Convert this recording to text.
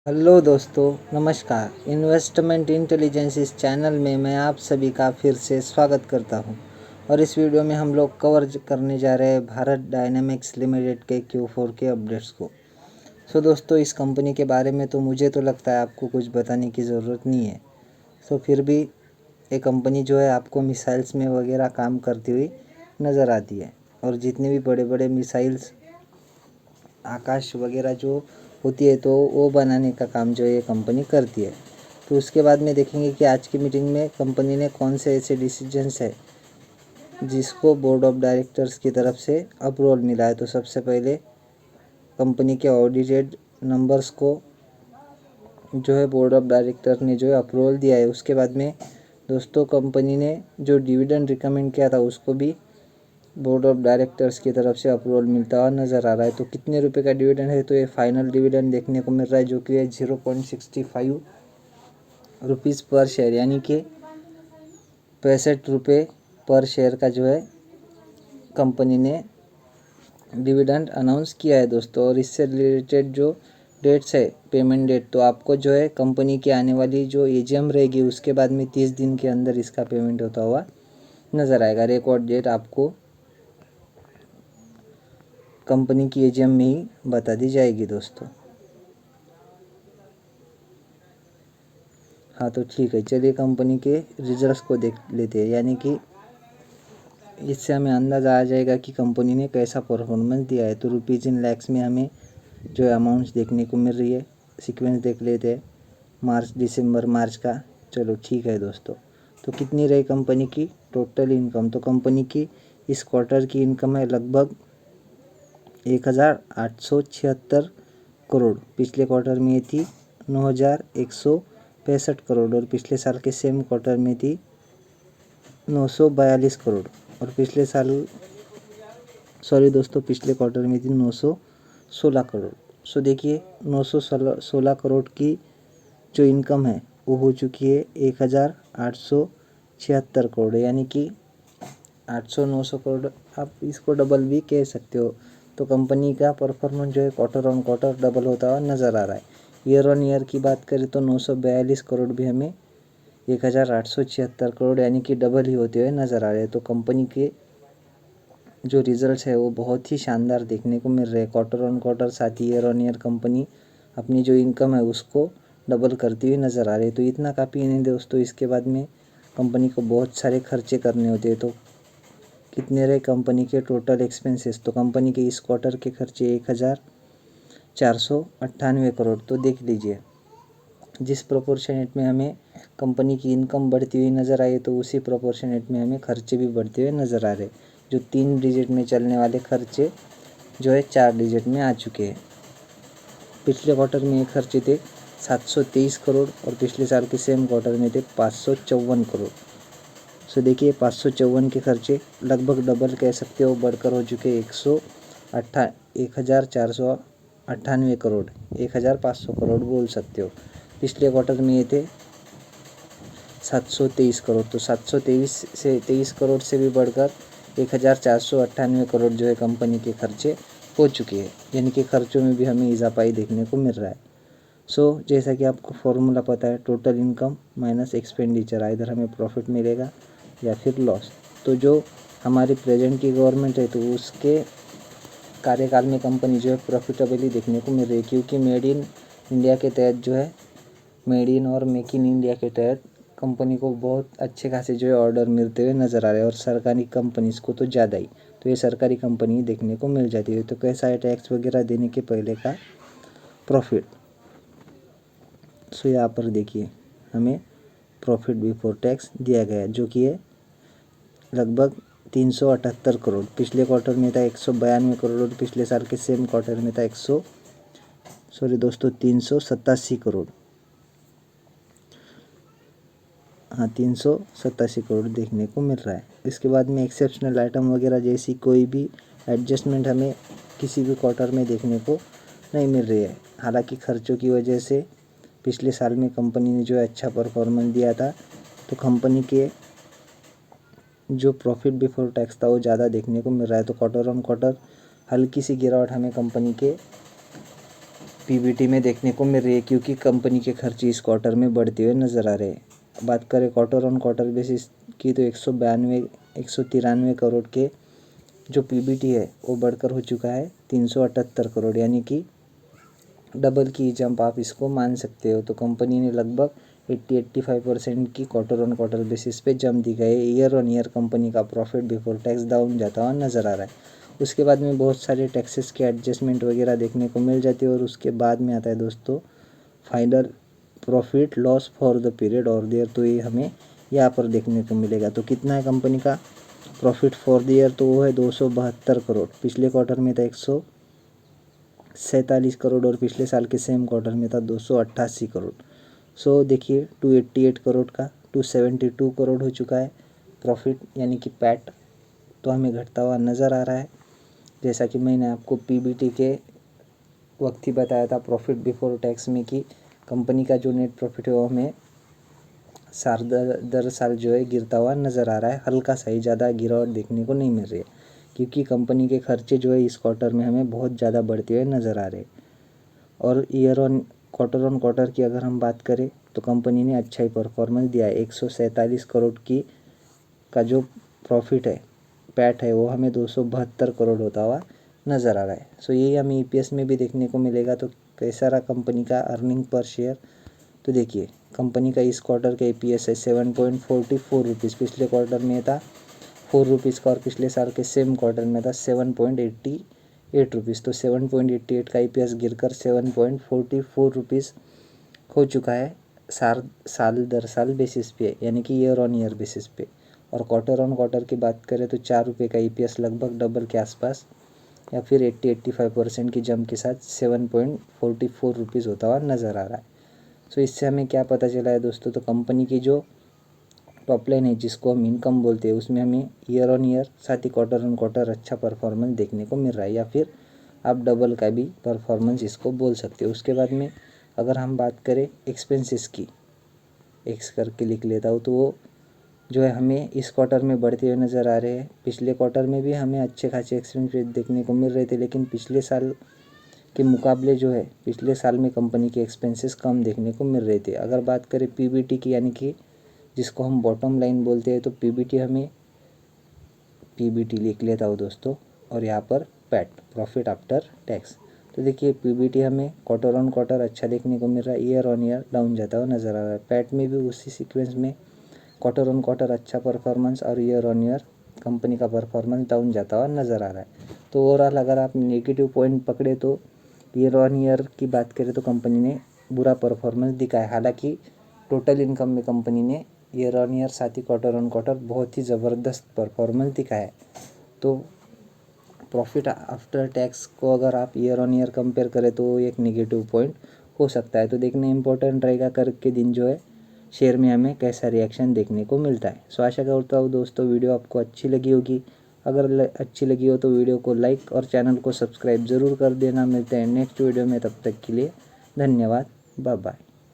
Hello दोस्तों, नमस्कार। Investment intelligence इस चैनल में मैं आप सभी का फिर से स्वागत करता हूं और इस वीडियो में हम लोग कवर करने जा रहे हैं भारत डायनेमिक्स लिमिटेड के Q4 के अपडेट्स को। दोस्तों, इस कंपनी के बारे में तो मुझे तो लगता है आपको कुछ बताने की ज़रूरत नहीं है। फिर भी ये कंपनी जो है आपको मिसाइल्स में वगैरह काम करती हुई नज़र आती है और जितने भी बड़े बड़े मिसाइल्स आकाश वगैरह जो होती है तो वो बनाने का काम जो ये कंपनी करती है। तो उसके बाद में देखेंगे कि आज की मीटिंग में कंपनी ने कौन से ऐसे डिसीजंस है जिसको बोर्ड ऑफ डायरेक्टर्स की तरफ से अप्रूवल मिला है। तो सबसे पहले कंपनी के ऑडिटेड नंबर्स को जो है बोर्ड ऑफ डायरेक्टर ने जो है अप्रूवल दिया है। उसके बाद में दोस्तों कंपनी ने जो डिविडेंड रिकमेंड किया था उसको भी बोर्ड ऑफ डायरेक्टर्स की तरफ से अप्रूवल मिलता हुआ नज़र आ रहा है। तो कितने रुपए का डिविडेंड है, तो ये फाइनल डिविडेंड देखने को मिल रहा है जो कि है 0.65 रुपीज़ पर शेयर, यानी कि 65 रुपये पर शेयर का जो है कंपनी ने डिविडेंड अनाउंस किया है दोस्तों। और इससे रिलेटेड जो डेट्स है, पेमेंट डेट, तो आपको जो है कंपनी की आने वाली जो AGM रहेगी उसके बाद में 30 दिन के अंदर इसका पेमेंट होता हुआ नज़र आएगा। रिकॉर्ड डेट आपको कंपनी की AGM में ही बता दी जाएगी दोस्तों। हाँ, तो ठीक है, चलिए कंपनी के रिजल्ट्स को देख लेते हैं, यानी कि इससे हमें अंदाज़ा आ जाएगा कि कंपनी ने कैसा परफॉर्मेंस दिया है। तो रुपीज़ इन लैक्स में हमें जो है अमाउंट्स देखने को मिल रही है। सीक्वेंस देख लेते हैं, मार्च दिसंबर मार्च का। चलो ठीक है दोस्तों। तो कितनी रही कंपनी की टोटल इनकम, तो कंपनी की इस क्वार्टर की इनकम है लगभग 1876 करोड़। पिछले क्वार्टर में ये थी 9165 करोड़ और पिछले साल के सेम क्वार्टर में थी 942 करोड़। और पिछले पिछले क्वार्टर में थी 916 करोड़। देखिए 916 करोड़ की जो इनकम है वो हो चुकी है 1876 करोड़, यानी कि 800-900 करोड़ आप इसको डबल भी कह सकते हो। तो कंपनी का परफॉर्मेंस जो है क्वार्टर ऑन क्वार्टर डबल होता हुआ नज़र आ रहा है। ईयर ऑन ईयर की बात करें तो 942 करोड़ भी हमें 1876 करोड़ यानी कि डबल ही होते हुए नज़र आ रहे हैं। तो कंपनी के जो रिजल्ट्स है वो बहुत ही शानदार देखने को मिल रहे हैं क्वार्टर ऑन क्वार्टर, साथ ही ईयर ऑन ईयर कंपनी अपनी जो इनकम है उसको डबल करती हुई नज़र आ रही है। तो इतना काफ़ी नहीं दोस्तों, इसके बाद में कंपनी को बहुत सारे खर्चे करने होते हैं। तो कितने रहे कंपनी के टोटल एक्सपेंसेस, तो कंपनी के इस क्वार्टर के खर्चे 1498 करोड़। तो देख लीजिए जिस प्रोपोर्शनेट में हमें कंपनी की इनकम बढ़ती हुई नज़र आई तो उसी प्रोपोर्शनेट में हमें खर्चे भी बढ़ते हुए नज़र आ रहे। जो 3 डिजिट में चलने वाले खर्चे जो है 4 डिजिट में आ चुके हैं। पिछले क्वार्टर में ये खर्चे थे 723 करोड़ और पिछले साल के सेम क्वार्टर में थे 554 करोड़। देखिए 554 के खर्चे लगभग डबल कह सकते हो, बढ़कर हो चुके 1498 करोड़, 1500 करोड़ बोल सकते हो। पिछले क्वार्टर में ये थे 723 करोड़। तो 723 करोड़ से भी बढ़कर 1498 करोड़ जो है कंपनी के खर्चे हो चुके हैं, यानी कि खर्चों में भी हमें इजाफा ही देखने को मिल रहा है। जैसा कि आपको फॉर्मूला पता है, टोटल इनकम माइनस एक्सपेंडिचर, इधर हमें प्रॉफिट मिलेगा या फिर लॉस। तो जो हमारी प्रेजेंट की गवर्नमेंट है तो उसके कार्यकाल में कंपनी जो है प्रॉफिटेबली देखने को मिल रही है, क्योंकि मेड इन इंडिया के तहत जो है मेड इन और मेक इन इंडिया के तहत कंपनी को बहुत अच्छे खासे जो है ऑर्डर मिलते हुए नज़र आ रहे हैं और सरकारी कंपनीज़ को तो ज़्यादा ही। तो ये सरकारी कंपनी देखने को मिल जाती है। तो कैसा है टैक्स वगैरह देने के पहले का प्रॉफिट। यहाँ पर देखिए हमें प्रॉफिट बिफोर टैक्स दिया गया है जो कि है लगभग 378 करोड़। पिछले क्वार्टर में था 192 करोड़ और पिछले साल के सेम क्वार्टर में था 387 करोड़। हाँ, 387 करोड़ देखने को मिल रहा है। इसके बाद में एक्सेप्शनल आइटम वगैरह जैसी कोई भी एडजस्टमेंट हमें किसी भी क्वार्टर में देखने को नहीं मिल रही है। हालांकि खर्चों की वजह से पिछले साल में कंपनी ने जो है अच्छा परफॉर्मेंस दिया था, तो कंपनी के जो प्रॉफिट बिफोर टैक्स था वो ज़्यादा देखने को मिल रहा है। तो क्वार्टर ऑन क्वार्टर हल्की सी गिरावट हमें कंपनी के पीबीटी में देखने को मिल रही है, क्योंकि कंपनी के खर्चे इस क्वार्टर में बढ़ते हुए नज़र आ रहे हैं। बात करें क्वार्टर ऑन क्वार्टर बेसिस की तो 193 करोड़ के जो पीबीटी है वो बढ़कर हो चुका है 378 करोड़, यानी कि डबल की जंप आप इसको मान सकते हो। तो कंपनी ने लगभग 80-85% की क्वार्टर ऑन क्वार्टर बेसिस पे जंप दी गई। ईयर ऑन ईयर कंपनी का प्रॉफिट बिफोर टैक्स डाउन जाता हुआ नज़र आ रहा है। उसके बाद में बहुत सारे टैक्सेस के एडजस्टमेंट वगैरह देखने को मिल जाती है, और उसके बाद में आता है दोस्तों final profit loss for the period और देयर। तो ये हमें यहाँ पर देखने को मिलेगा। तो कितना है कंपनी का प्रॉफिट फॉर द ईयर, तो वो है 272 करोड़। पिछले क्वार्टर में था 147 करोड़ और पिछले साल के सेम क्वार्टर में था 288 करोड़। सो देखिए 288 करोड़ का 272 करोड़ हो चुका है प्रॉफिट, यानी कि पैट तो हमें घटता हुआ नज़र आ रहा है। जैसा कि मैंने आपको पीबीटी के वक्त ही बताया था प्रॉफिट बिफोर टैक्स में कि कंपनी का जो नेट प्रॉफिट है वो हमें साल दर साल जो है गिरता हुआ नज़र आ रहा है। हल्का सा ही, ज़्यादा गिरावट देखने को नहीं मिल रही है, क्योंकि कंपनी के खर्चे जो है इस क्वार्टर में हमें बहुत ज़्यादा बढ़ते हुए नज़र आ रहे हैं। और क्वार्टर ऑन क्वार्टर की अगर हम बात करें तो कंपनी ने अच्छा ही परफॉर्मेंस दिया है। 147 करोड़ की का जो प्रॉफिट है पैट है वो हमें 272 करोड़ होता हुआ नज़र आ रहा है। सो यही हमें ईपीएस में भी देखने को मिलेगा। तो कैसा रहा कंपनी का अर्निंग पर शेयर, तो देखिए कंपनी का इस क्वार्टर का ईपीएस है 7.44 रुपीज़। पिछले क्वार्टर में था 4 रुपीज़ का और पिछले साल के सेम क्वार्टर में था 7.88 रुपीज़। तो 7.88 का ईपीएस गिरकर 7.44 रुपीज़ हो चुका है साल दर साल बेसिस पे, यानी कि ईयर ऑन ईयर बेसिस पे। और क्वार्टर ऑन क्वार्टर की बात करें तो 4 रुपये का ईपीएस लगभग डबल के आसपास या फिर 80-85% की जंप के साथ 7.44 रुपीज़ होता हुआ नज़र आ रहा है। सो इससे हमें क्या पता चला है दोस्तों, तो कंपनी की जो टॉप लाइन है जिसको हम इनकम बोलते हैं उसमें हमें ईयर ऑन ईयर साथ ही क्वार्टर ऑन क्वार्टर अच्छा परफॉर्मेंस देखने को मिल रहा है, या फिर आप डबल का भी परफॉर्मेंस इसको बोल सकते हो। उसके बाद में अगर हम बात करें एक्सपेंसेस की, एक्स करके लिख लेता हूँ, तो वो जो है हमें इस क्वार्टर में बढ़ते हुए नज़र आ रहे हैं। पिछले क्वार्टर में भी हमें अच्छे खासे एक्सपेंसेस देखने को मिल रहे थे, लेकिन पिछले साल के मुकाबले जो है पिछले साल में कंपनी के एक्सपेंसेस कम देखने को मिल रहे थे। अगर बात करें पीबीटी की, यानी कि जिसको हम बॉटम लाइन बोलते हैं, तो पीबीटी लिख लेता हूँ दोस्तों, और यहाँ पर पैट प्रॉफिट आफ्टर टैक्स। तो देखिए पीबीटी हमें क्वार्टर ऑन क्वार्टर अच्छा देखने को मिल रहा है, ईयर ऑन ईयर डाउन जाता हुआ नज़र आ रहा है। पैट में भी उसी सीक्वेंस में क्वार्टर ऑन क्वार्टर अच्छा परफॉर्मेंस और ईयर ऑन ईयर कंपनी का परफॉर्मेंस डाउन जाता हुआ नज़र आ रहा है। तो ओवरऑल अगर आप नेगेटिव पॉइंट पकड़े तो ईयर ऑन ईयर की बात करें तो कंपनी ने बुरा परफॉर्मेंस दिखाया। हालांकि टोटल इनकम में कंपनी ने ईयर ऑन ईयर साथ ही क्वार्टर ऑन क्वार्टर बहुत ही ज़बरदस्त परफॉर्मेंस दिखाया है। तो प्रॉफिट आफ्टर टैक्स को अगर आप ईयर ऑन ईयर कंपेयर करें तो एक नेगेटिव पॉइंट हो सकता है। तो देखना इंपॉर्टेंट रहेगा कर के दिन जो है शेयर में हमें कैसा रिएक्शन देखने को मिलता है। सो आशा करता हूँ दोस्तों वीडियो आपको अच्छी लगी होगी। अगर अच्छी लगी हो तो वीडियो को लाइक और चैनल को सब्सक्राइब ज़रूर कर देना। मिलते हैं नेक्स्ट वीडियो में, तब तक के लिए धन्यवाद, बाय बाय।